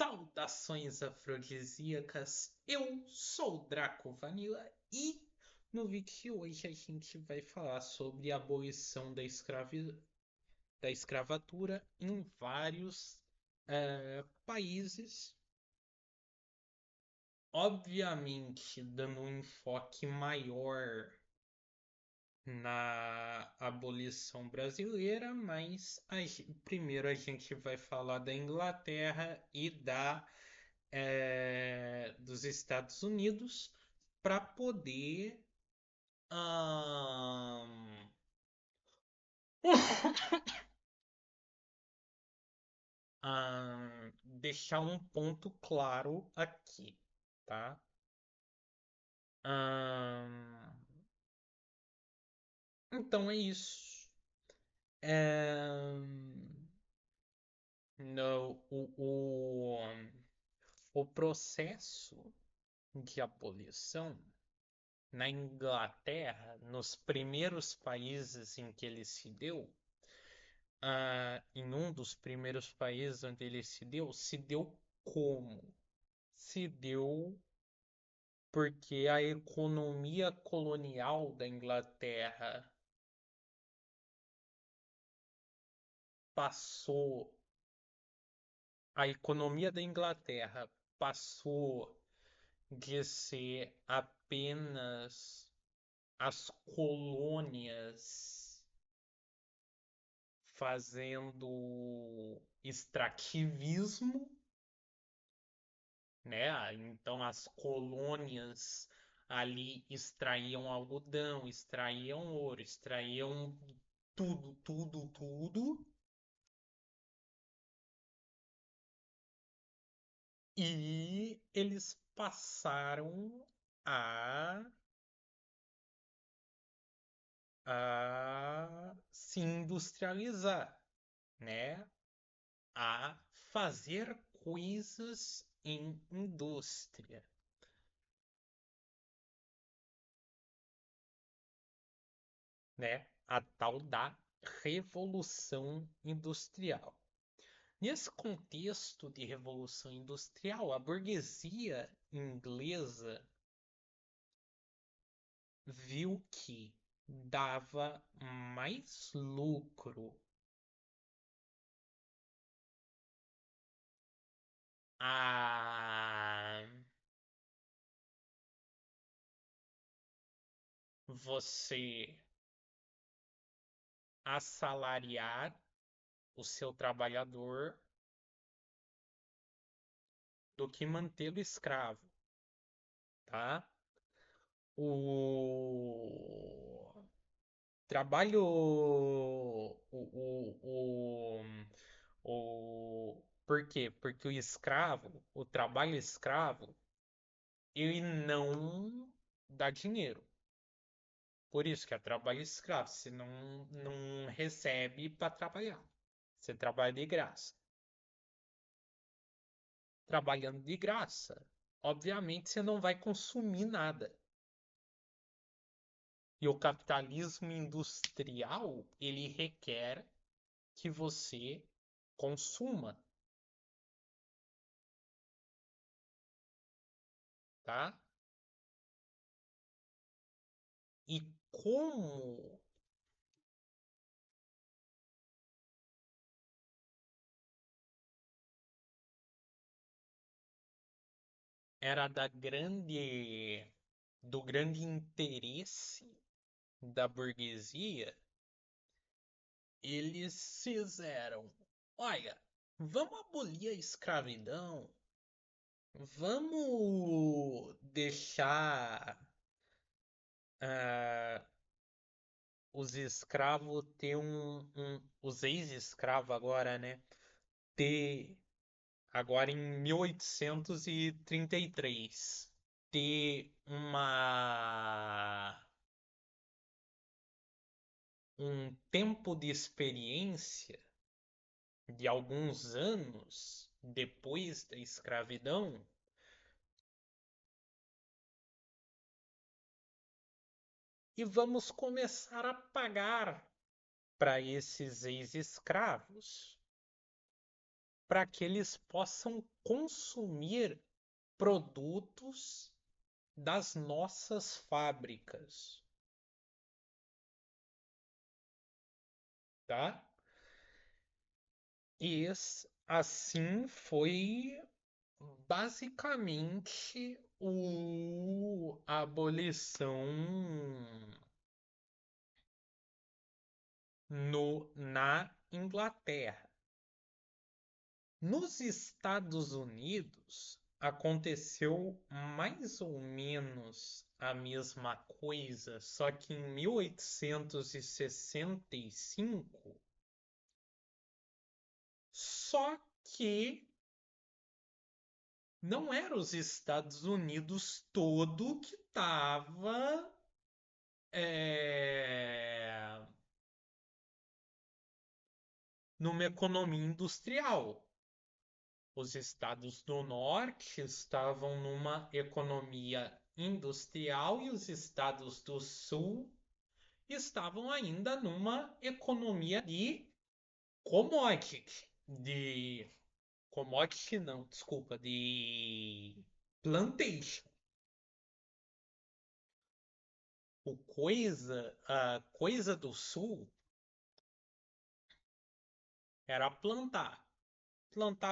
Saudações afrodisíacas, eu sou o Draco Vanilla e no vídeo de hoje a gente vai falar sobre a abolição da escravatura em vários países, obviamente dando um enfoque maior na abolição brasileira, mas primeiro a gente vai falar da Inglaterra e dos Estados Unidos para poder ahn, deixar um ponto claro aqui, tá? Ahn, então é isso. É, no, o processo de abolição na Inglaterra, nos primeiros países em que ele se deu, em um dos primeiros países onde ele se deu como? Se deu porque a economia colonial da Inglaterra passou, a economia da Inglaterra passou de ser apenas as colônias fazendo extrativismo, né? Então as colônias ali extraíam algodão, extraíam ouro, extraíam tudo, tudo, tudo, e eles passaram a, a se industrializar, né? A fazer coisas em indústria, né? A tal da Revolução Industrial. Nesse contexto de Revolução Industrial, a burguesia inglesa viu que dava mais lucro a você assalariar o seu trabalhador do que mantê-lo escravo, tá? O trabalho, por quê? Porque o escravo, o trabalho escravo, ele não dá dinheiro. Por isso que é trabalho escravo. Você não recebe para trabalhar. Você trabalha de graça. Trabalhando de graça, obviamente você não vai consumir nada. E o capitalismo industrial, ele requer que você consuma, tá? E como era do grande interesse da burguesia, eles fizeram, olha, vamos abolir a escravidão, vamos deixar ah, os escravos ter os ex-escravos agora, né? Ter agora em 1833 ter um tempo de experiência de alguns anos depois da escravidão e vamos começar a pagar para esses ex-escravos para que eles possam consumir produtos das nossas fábricas, tá? E assim foi basicamente a abolição na Inglaterra. Nos Estados Unidos aconteceu mais ou menos a mesma coisa, só que em 1865, só que não era os Estados Unidos todo que estava numa economia industrial. Os estados do norte estavam numa economia industrial e os estados do sul estavam ainda numa economia de commodity, de commodity não, desculpa, de plantation. A coisa do sul era plantar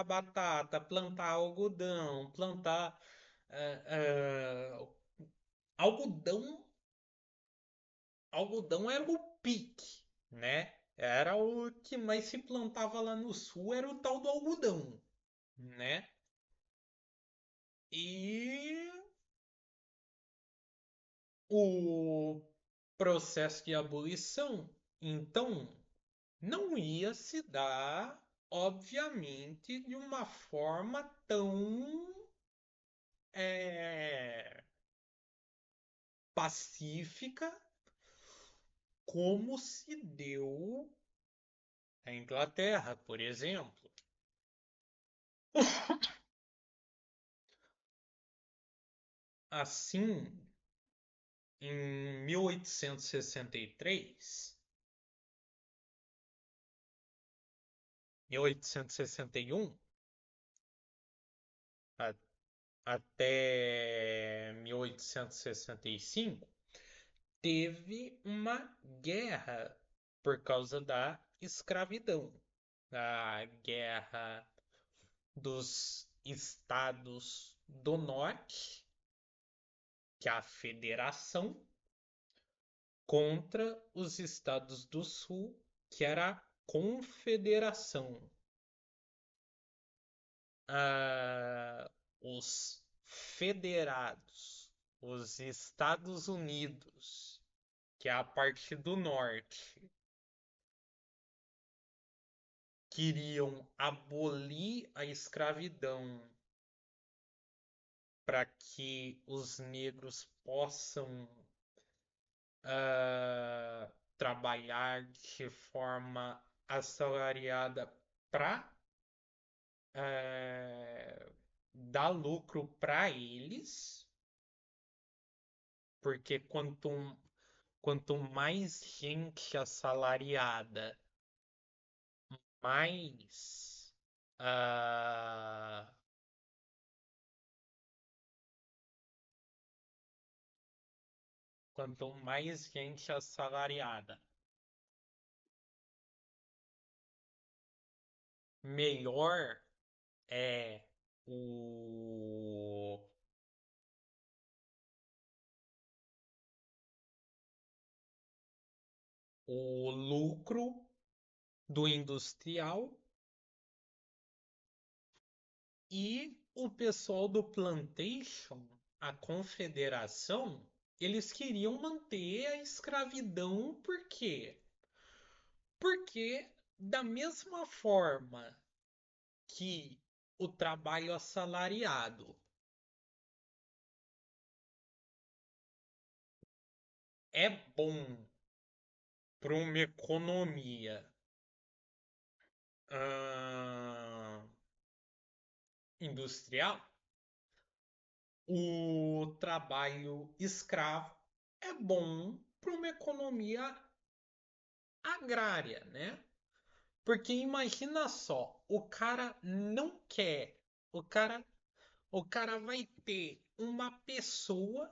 batata, plantar algodão, plantar eh, eh, algodão. Algodão era o pique, né? Era o que mais se plantava lá no sul, era o tal do algodão, né? E o processo de abolição, então, não ia se dar, obviamente, de uma forma tão eh, pacífica como se deu na Inglaterra, por exemplo. Assim, em 1863, 1861 a- até 1865, teve uma guerra por causa da escravidão. A guerra dos estados do norte, que é a federação, contra os estados do sul, que era a confederação. Os federados, os Estados Unidos, que é a parte do norte, queriam abolir a escravidão para que os negros possam trabalhar de forma assalariada para dar lucro para eles, porque quanto mais gente assalariada, mais ah, quanto mais gente assalariada, melhor é o, o lucro do industrial e o pessoal do plantation, a confederação, eles queriam manter a escravidão, por quê? Porque da mesma forma que o trabalho assalariado é bom para uma economia ah, industrial, o trabalho escravo é bom para uma economia agrária, né? Porque imagina só, o cara não quer, o cara, o cara vai ter uma pessoa,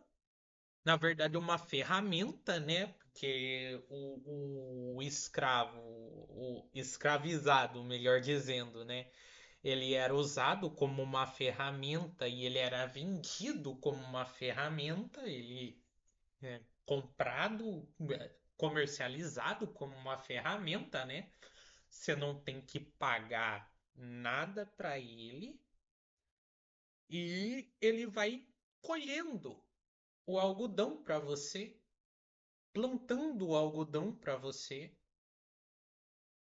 na verdade uma ferramenta, né? Porque o escravo, o escravizado, melhor dizendo, né? Ele era usado como uma ferramenta e ele era vendido como uma ferramenta, ele é comprado, comercializado como uma ferramenta, né? Você não tem que pagar nada para ele e ele vai colhendo o algodão para você, plantando o algodão para você.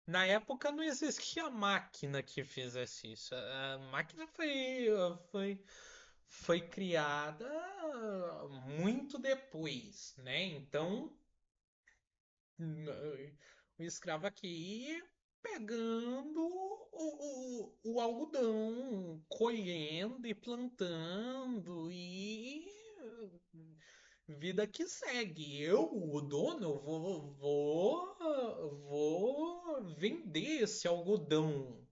Na época não existia máquina que fizesse isso. A máquina foi criada muito depois, né? Então, o escravo aqui ia pegando o algodão, colhendo e plantando e vida que segue. Eu, o dono, vou vender esse algodão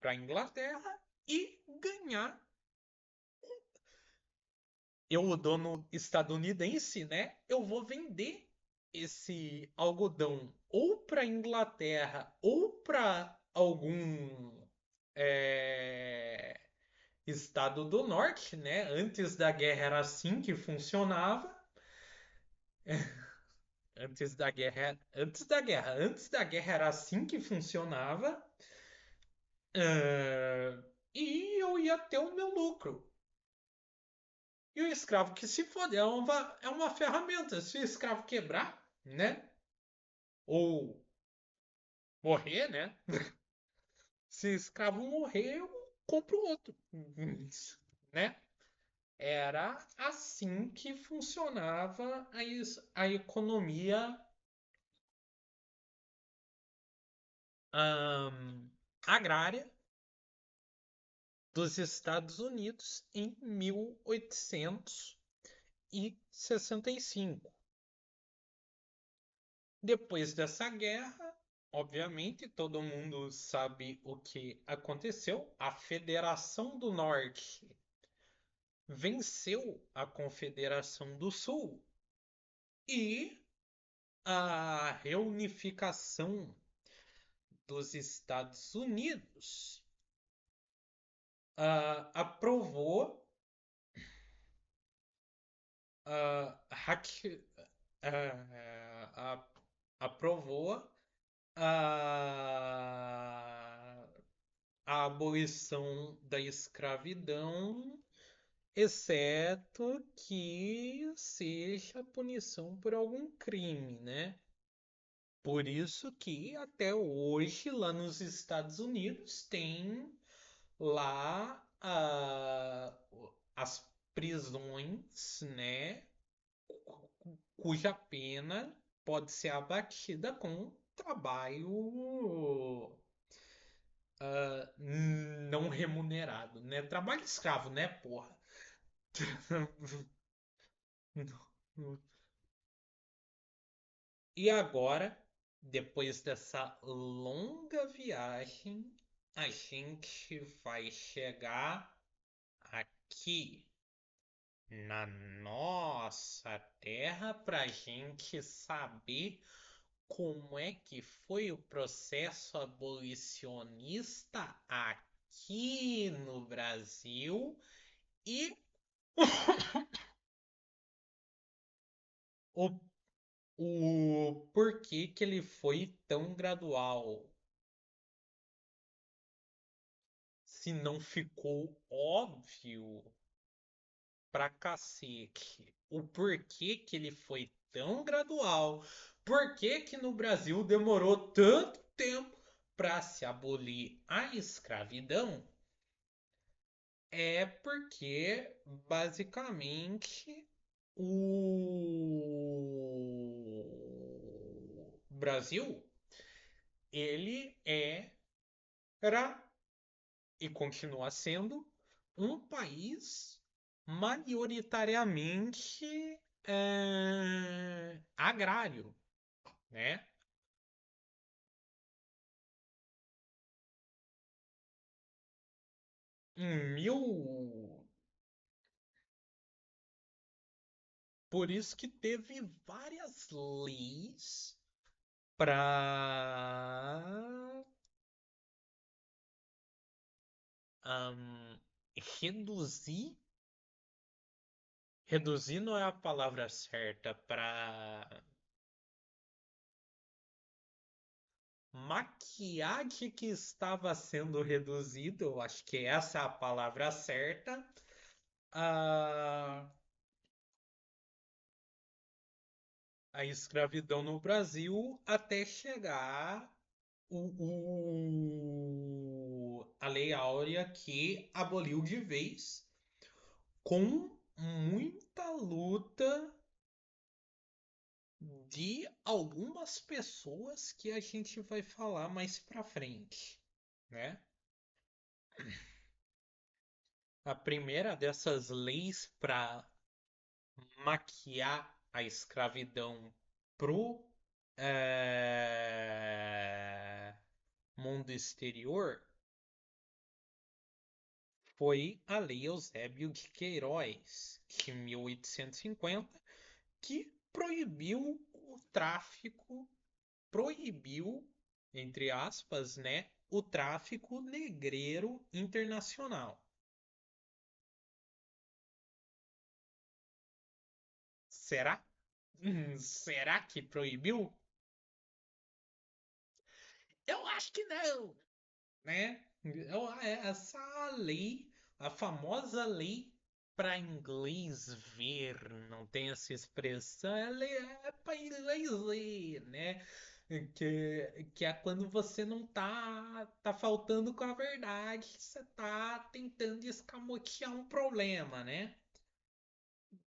para a Inglaterra e ganhar. Eu, o dono estadunidense, né? Eu vou vender esse algodão ou para a Inglaterra ou para algum é, estado do norte, né? Antes da guerra era assim que funcionava. Antes da guerra era assim que funcionava. E eu ia ter o meu lucro. E o escravo que se fode é uma ferramenta. Se o escravo quebrar, né? Ou morrer, né? Se o escravo morrer, eu compro outro, né? Era assim que funcionava a economia agrária dos Estados Unidos em 1865. Depois dessa guerra, obviamente, todo mundo sabe o que aconteceu. A Federação do Norte venceu a Confederação do Sul e a reunificação dos Estados Unidos aprovou ah, haq- ah, aprovou a, a abolição da escravidão, exceto que seja punição por algum crime, né? Por isso que até hoje lá nos Estados Unidos tem lá as prisões, né? Cuja pena pode ser abatida com trabalho não remunerado, né? Trabalho escravo, né, porra? E agora, depois dessa longa viagem, a gente vai chegar aqui na nossa terra para a gente saber como é que foi o processo abolicionista aqui no Brasil e o, o porquê que ele foi tão gradual. Se não ficou óbvio pra cacete o porquê que ele foi tão gradual, porquê que no Brasil demorou tanto tempo para se abolir a escravidão, é porque basicamente o Brasil ele era e continua sendo um país majoritariamente agrário, né? em mil. Por isso que teve várias leis para reduzir. Reduzir não é a palavra certa, para maquiagem que estava sendo reduzido, eu acho que essa é a palavra certa, a, a escravidão no Brasil até chegar a Lei Áurea que aboliu de vez com muita luta de algumas pessoas que a gente vai falar mais pra frente, né? A primeira dessas leis para maquiar a escravidão pro mundo exterior foi a Lei Eusébio de Queiroz, de 1850, que proibiu o tráfico, proibiu, entre aspas, né, o tráfico negreiro internacional. Será? Será que proibiu? Eu acho que não, né? Essa lei, a famosa lei para inglês ver, não tem essa expressão, ela é para inglês ler, né? Que é quando você não tá faltando com a verdade, você tá tentando escamotear um problema, né?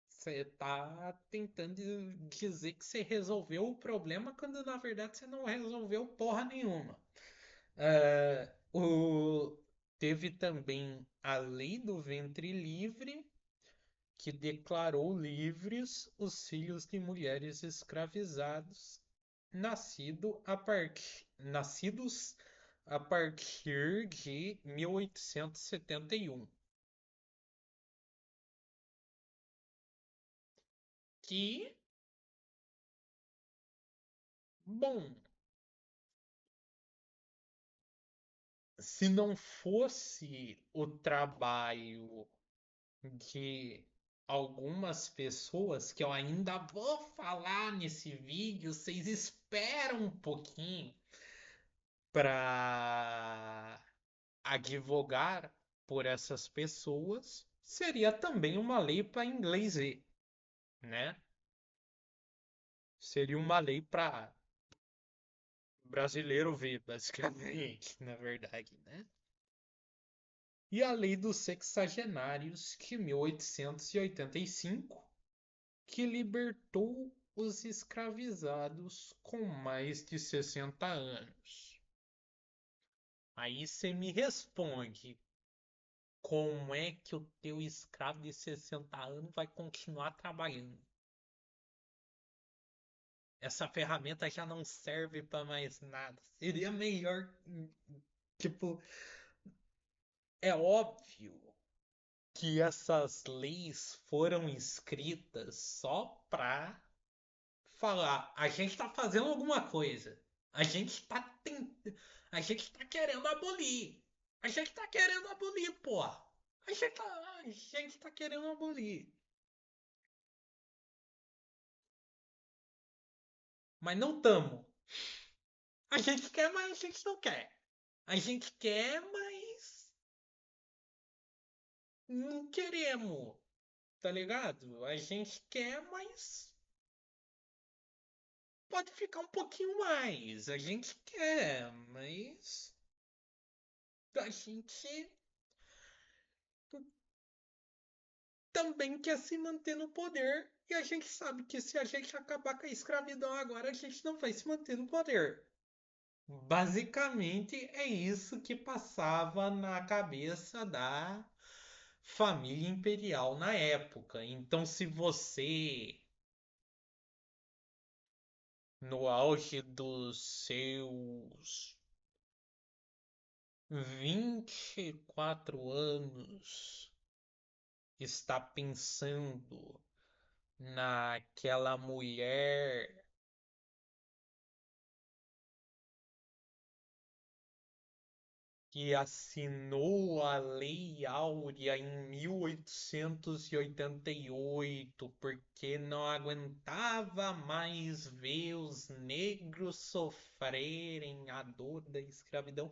Você tá tentando dizer que você resolveu o problema quando na verdade você não resolveu porra nenhuma. O... Teve também a Lei do Ventre Livre, que declarou livres os filhos de mulheres escravizados nascidos a partir de 1871. Que, bom, se não fosse o trabalho de algumas pessoas que eu ainda vou falar nesse vídeo, vocês esperam um pouquinho para advogar por essas pessoas, seria também uma lei para inglês ver, né? Seria uma lei para brasileiro ver, basicamente, na verdade, né? E a Lei dos Sexagenários de 1885, que libertou os escravizados com mais de 60 anos. Aí você me responde, como é que o teu escravo de 60 anos vai continuar trabalhando? Essa ferramenta já não serve para mais nada. Seria melhor, tipo, é óbvio que essas leis foram escritas só para falar, a gente tá fazendo alguma coisa. A gente tá a gente tá querendo abolir. A gente tá querendo abolir, pô. A gente tá querendo abolir. Mas não tamo. A gente quer, mas a gente não quer. A gente quer, mas não queremos. Tá ligado? A gente quer, mas pode ficar um pouquinho mais. A gente quer, mas a gente também quer se manter no poder. E a gente sabe que se a gente acabar com a escravidão agora, a gente não vai se manter no poder. Basicamente é isso que passava na cabeça da família imperial na época. Então, se você, no auge dos seus 24 anos está pensando naquela mulher que assinou a Lei Áurea em 1888 porque não aguentava mais ver os negros sofrerem a dor da escravidão.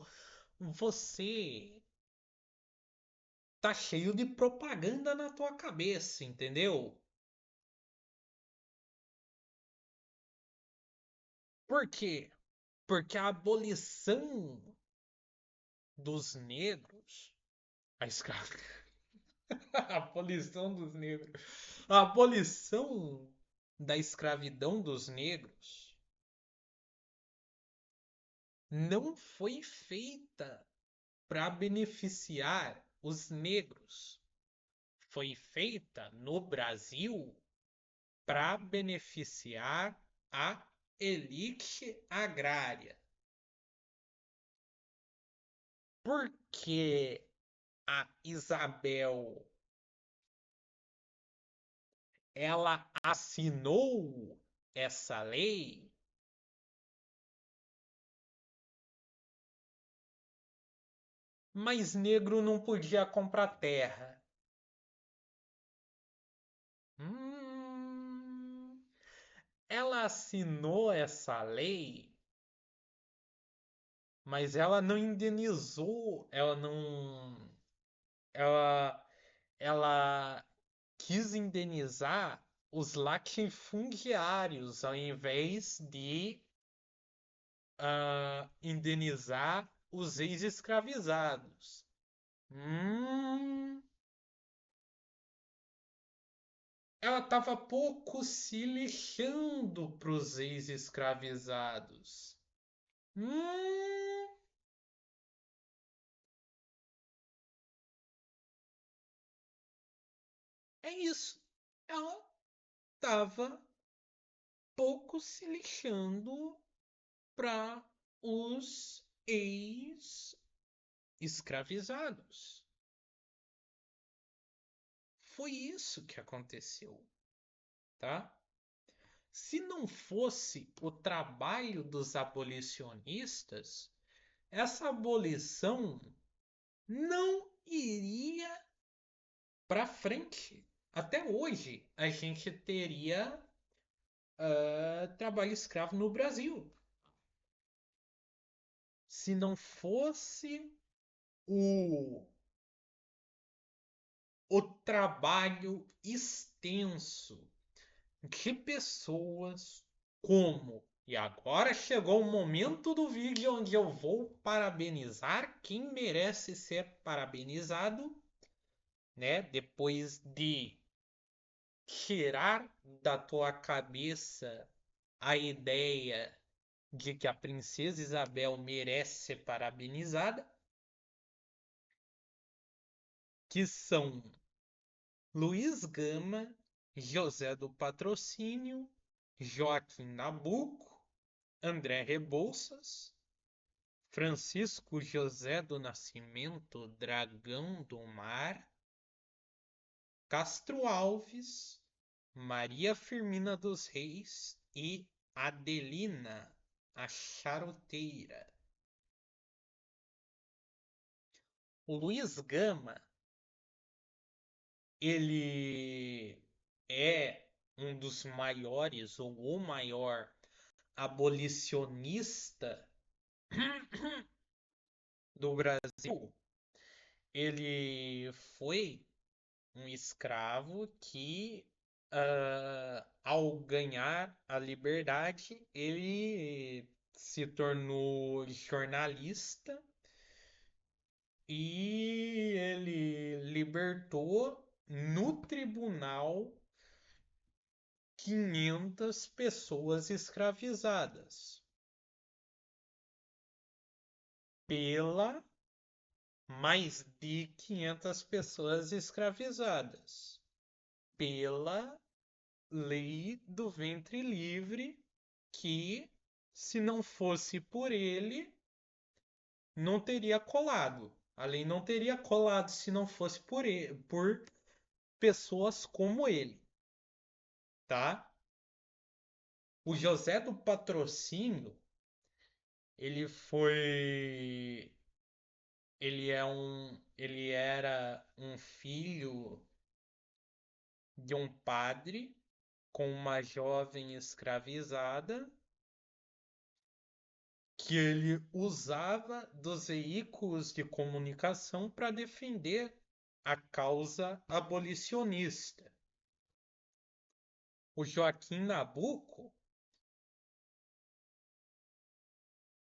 Você tá cheio de propaganda na tua cabeça, entendeu? Por quê? Porque a abolição dos negros, a escravidão, a abolição dos negros, a abolição da escravidão dos negros não foi feita para beneficiar os negros. Foi feita no Brasil para beneficiar a elite agrária. Porque a Isabel ela assinou essa lei, mas negro não podia comprar terra. Hum, ela assinou essa lei, mas ela não indenizou, ela, ela quis indenizar os latifundiários ao invés de indenizar os ex-escravizados. Hum, ela estava pouco se lixando para os ex-escravizados. Hum, é isso. Ela estava pouco se lixando para os ex-escravizados. Foi isso que aconteceu, tá? Se não fosse o trabalho dos abolicionistas, essa abolição não iria para frente. Até hoje a gente teria trabalho escravo no Brasil. Se não fosse o, o trabalho extenso de pessoas como. E agora chegou o momento do vídeo onde eu vou parabenizar quem merece ser parabenizado, né? Depois de tirar da tua cabeça a ideia de que a princesa Isabel merece ser parabenizada, que são Luiz Gama, José do Patrocínio, Joaquim Nabuco, André Rebouças, Francisco José do Nascimento Dragão do Mar, Castro Alves, Maria Firmina dos Reis e Adelina, a charuteira. O Luiz Gama, ele é um dos maiores ou o maior abolicionista do Brasil. Ele foi um escravo que, ao ganhar a liberdade, ele se tornou jornalista e ele libertou no tribunal 500 pessoas escravizadas pela mais de 500 pessoas escravizadas pela lei do ventre livre, que, se não fosse por ele, não teria colado. A lei não teria colado se não fosse por pessoas como ele, tá? O José do Patrocínio, ele foi, ele era um filho de um padre com uma jovem escravizada que ele usava dos veículos de comunicação para defender a causa abolicionista. O Joaquim Nabuco,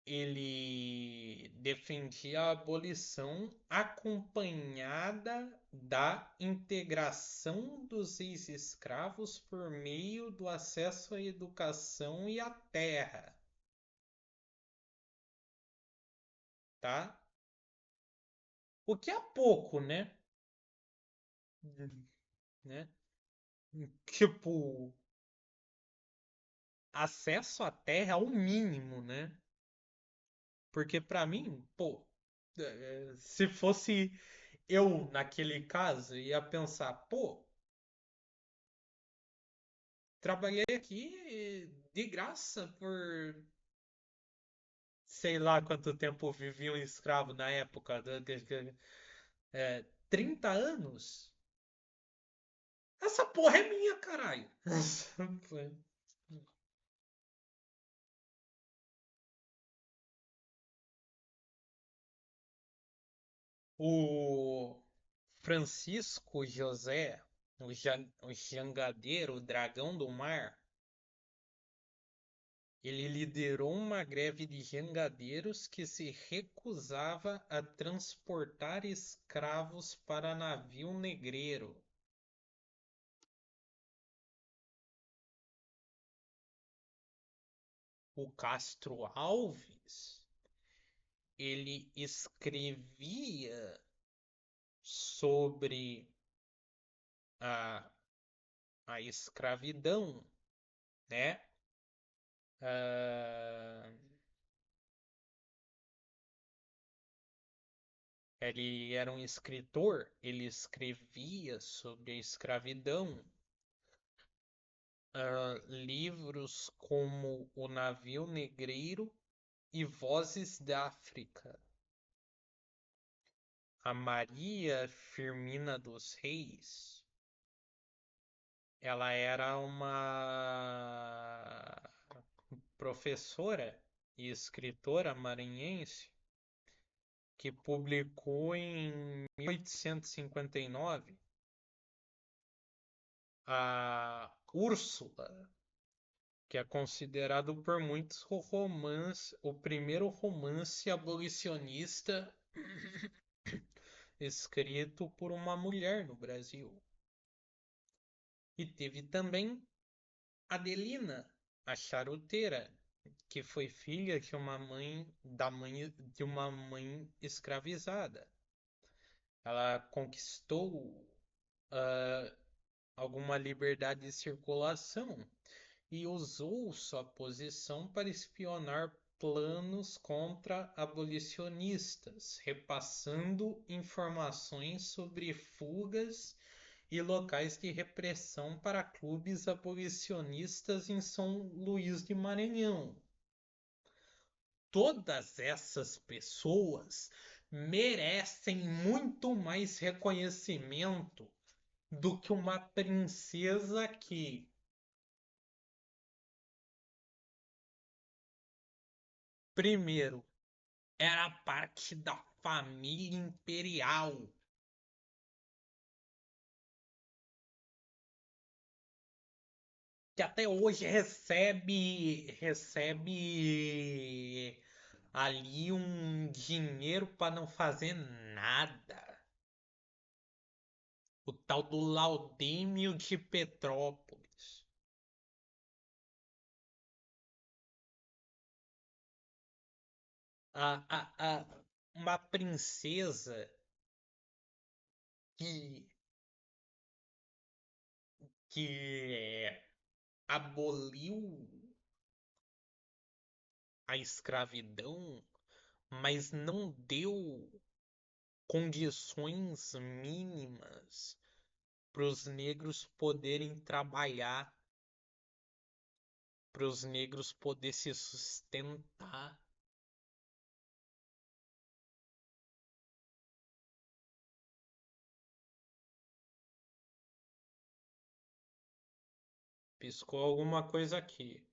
ele defendia a abolição acompanhada da integração dos ex-escravos por meio do acesso à educação e à terra, tá? O que é pouco, né? Né? Tipo, acesso à terra é o mínimo, né? Porque pra mim, pô, se fosse eu naquele caso, ia pensar, pô, trabalhei aqui de graça por sei lá quanto tempo vivia um escravo na época, 30 anos? Essa porra é minha, caralho. O Francisco José, o jangadeiro, o dragão do mar, ele liderou uma greve de jangadeiros que se recusava a transportar escravos para navio negreiro. O Castro Alves, ele escrevia sobre a, a escravidão, né? Ah, ele era um escritor, ele escrevia sobre a escravidão, livros como O Navio Negreiro e Vozes da África. A Maria Firmina dos Reis, ela era uma professora e escritora maranhense que publicou em 1859 a Úrsula, que é considerado por muitos o primeiro romance abolicionista escrito por uma mulher no Brasil. E teve também Adelina, a charuteira, que foi filha de uma mãe de uma mãe escravizada. Ela conquistou ah, alguma liberdade de circulação e usou sua posição para espionar planos contra abolicionistas, repassando informações sobre fugas e locais de repressão para clubes abolicionistas em São Luís de Maranhão. Todas essas pessoas merecem muito mais reconhecimento do que uma princesa que, primeiro, era parte da família imperial, que até hoje recebe ali um dinheiro para não fazer nada. O tal do Laudêmio de Petrópolis. Uma princesa que, que aboliu a escravidão mas não deu condições mínimas para os negros poderem trabalhar, para os negros poder se sustentar. Piscou alguma coisa aqui.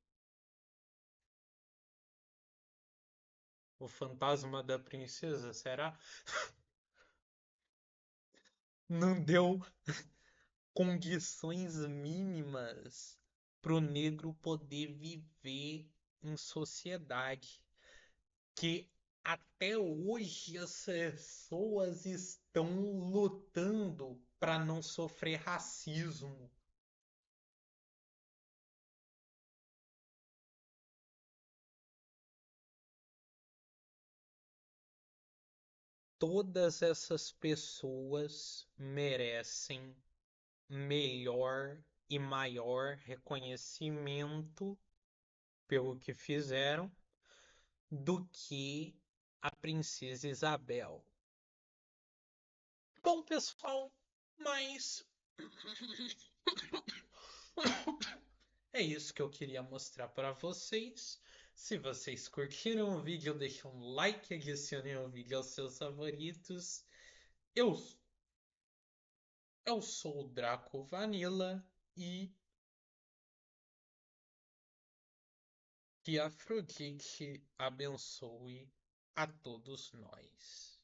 O fantasma da princesa, será? Não deu condições mínimas para o negro poder viver em sociedade. Que até hoje as pessoas estão lutando para não sofrer racismo. Todas essas pessoas merecem melhor e maior reconhecimento pelo que fizeram do que a princesa Isabel. Bom, pessoal, mas é isso que eu queria mostrar para vocês. Se vocês curtiram o vídeo, deixem um like, adicionem o vídeo aos seus favoritos. Eu, eu sou o Draco Vanilla e que Afrodite abençoe a todos nós.